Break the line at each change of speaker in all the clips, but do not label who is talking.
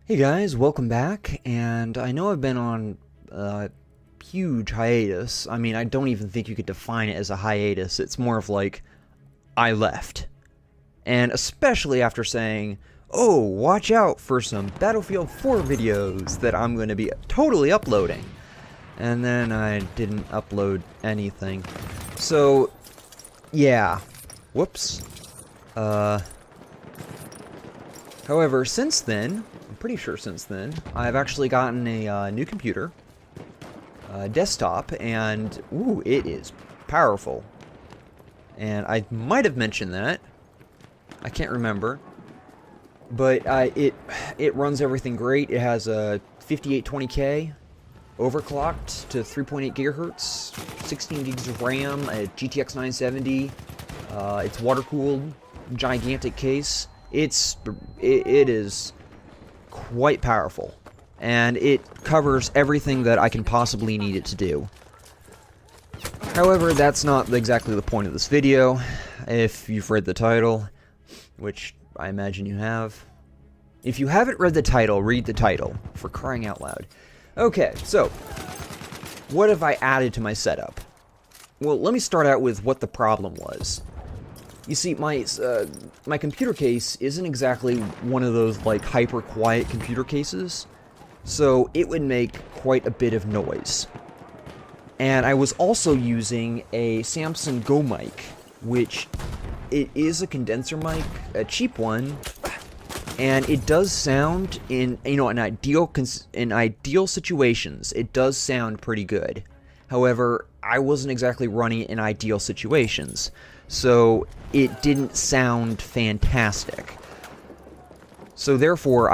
Hey guys, welcome back, and I know I've been on a huge hiatus. I mean, I don't even think you could define it as a hiatus. It's more of like, I left. And especially after saying, oh, watch out for some Battlefield 4 videos that I'm going to be totally uploading. And then I didn't upload anything. So, yeah. Whoops. However, since then, I'm pretty sure since then, I've actually gotten a new computer, desktop, and ooh, it is powerful. And I might have mentioned that. I can't remember. But it runs everything great. It has a 5820K overclocked to 3.8 gigahertz, 16 gigs of RAM, a GTX 970. It's water cooled, gigantic case. It is quite powerful, and it covers everything that I can possibly need it to do. However, that's not exactly the point of this video. If you've read the title, which I imagine you have. If you haven't read the title, read the title, for crying out loud. Okay, so, what have I added to my setup? Well, let me start out with what the problem was. You see, my computer case isn't exactly one of those, like, hyper-quiet computer cases, so it would make quite a bit of noise. And I was also using a Samsung Go mic, which it is a condenser mic, a cheap one, and it does sound in ideal situations, it does sound pretty good. However, I wasn't exactly running it in ideal situations, so it didn't sound fantastic. So therefore,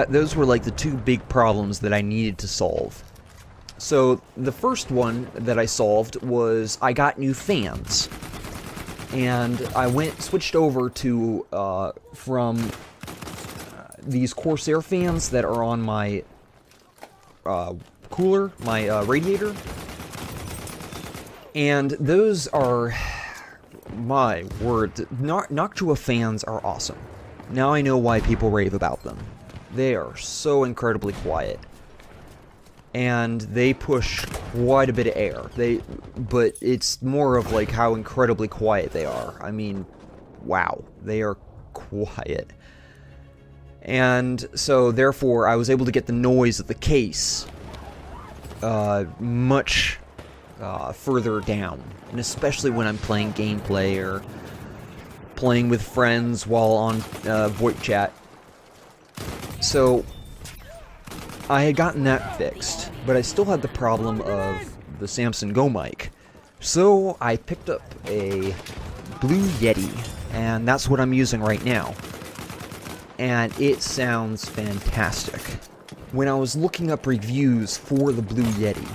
those were like the two big problems that I needed to solve. So the first one that I solved was I got new fans. And I switched over to, from these Corsair fans that are on my cooler, my radiator. And those are, my word, Noctua fans are awesome. Now I know why people rave about them. They are so incredibly quiet. And they push quite a bit of air. But it's more of like how incredibly quiet they are. I mean, wow, they are quiet. And so therefore I was able to get the noise of the case much further down, and especially when I'm playing gameplay or playing with friends while on VoIP chat. So I had gotten that fixed, but I still had the problem of the Samsung Go mic. So I picked up a Blue Yeti, and that's what I'm using right now. And it sounds fantastic. When I was looking up reviews for the Blue Yeti,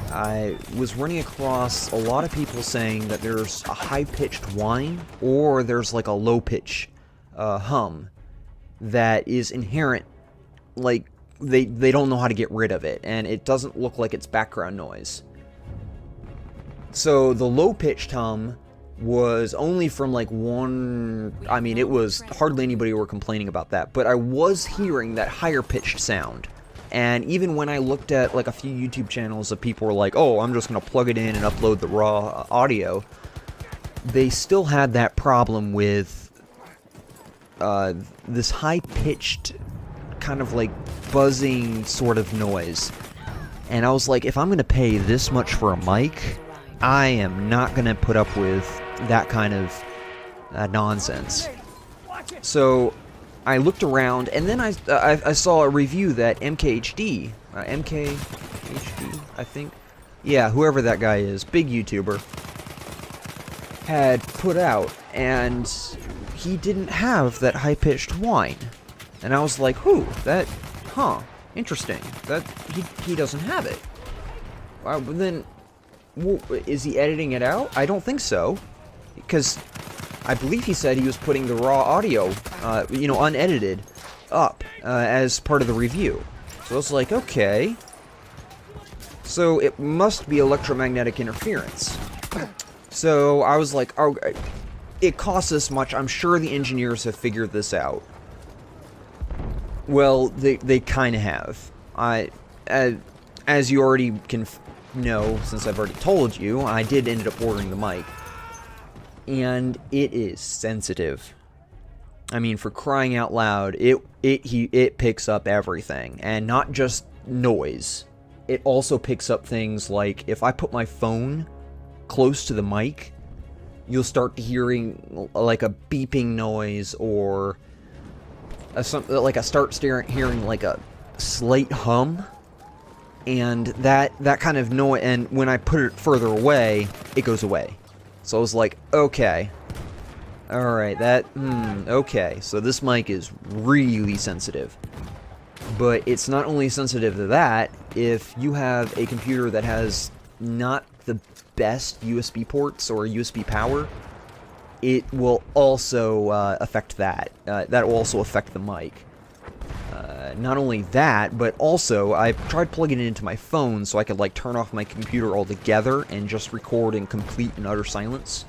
I was running across a lot of people saying that there's a high-pitched whine, or there's like a low-pitch hum that is inherent, like they don't know how to get rid of it, and it doesn't look like it's background noise. So the low-pitched hum was only from like one, I mean, it was hardly anybody were complaining about that, but I was hearing that higher pitched sound. And even when I looked at like a few YouTube channels of people were like, oh, I'm just gonna plug it in and upload the raw audio, they still had that problem with this high-pitched kind of like buzzing sort of noise. And I was like, if I'm gonna pay this much for a mic, I am not gonna put up with that kind of nonsense. So I looked around, and then I saw a review that MKHD, I think, yeah, whoever that guy is, big YouTuber, had put out, and he didn't have that high-pitched whine. And I was like, interesting, that he doesn't have it. But then, is he editing it out? I don't think so, because I believe he said he was putting the raw audio, unedited, up as part of the review. So I was like, okay. So it must be electromagnetic interference. So I was like, oh, it costs this much. I'm sure the engineers have figured this out. Well, they kind of have. As you already can know, since I've already told you, I did end up ordering the mic. And it is sensitive. I mean, for crying out loud, it picks up everything. And not just noise. It also picks up things like, if I put my phone close to the mic, you'll start hearing like a beeping noise, or hearing like a slight hum, and that kind of noise. And when I put it further away, it goes away. So I was like, okay, all right, okay. So this mic is really sensitive. But it's not only sensitive to that. If you have a computer that has not the best USB ports or USB power, it will also affect that. That will also affect the mic. Not only that, but also I tried plugging it into my phone so I could like turn off my computer altogether and just record in complete and utter silence.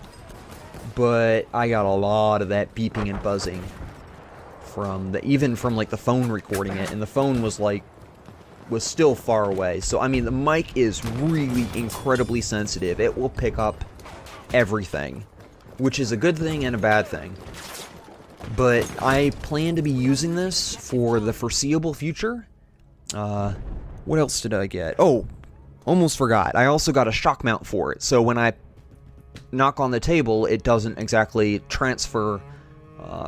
But I got a lot of that beeping and buzzing even from like the phone recording it, and the phone was still far away. So I mean, the mic is really incredibly sensitive. It will pick up everything, which is a good thing and a bad thing. But I plan to be using this for the foreseeable future. What else did I get? Oh, almost forgot. I also got a shock mount for it, so when I knock on the table, it doesn't exactly transfer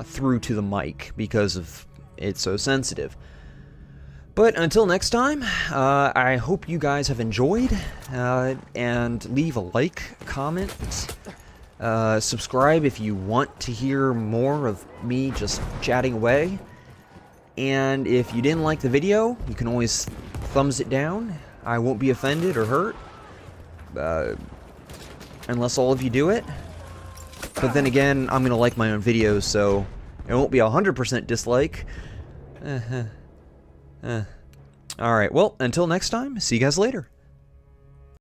through to the mic because of it's so sensitive. But until next time, I hope you guys have enjoyed, and leave a like, comment, subscribe if you want to hear more of me just chatting away. And if you didn't like the video, you can always thumbs it down. I won't be offended or hurt, unless all of you do it. But then again, I'm gonna like my own videos, so it won't be 100% dislike. Alright, well, until next time, see you guys later.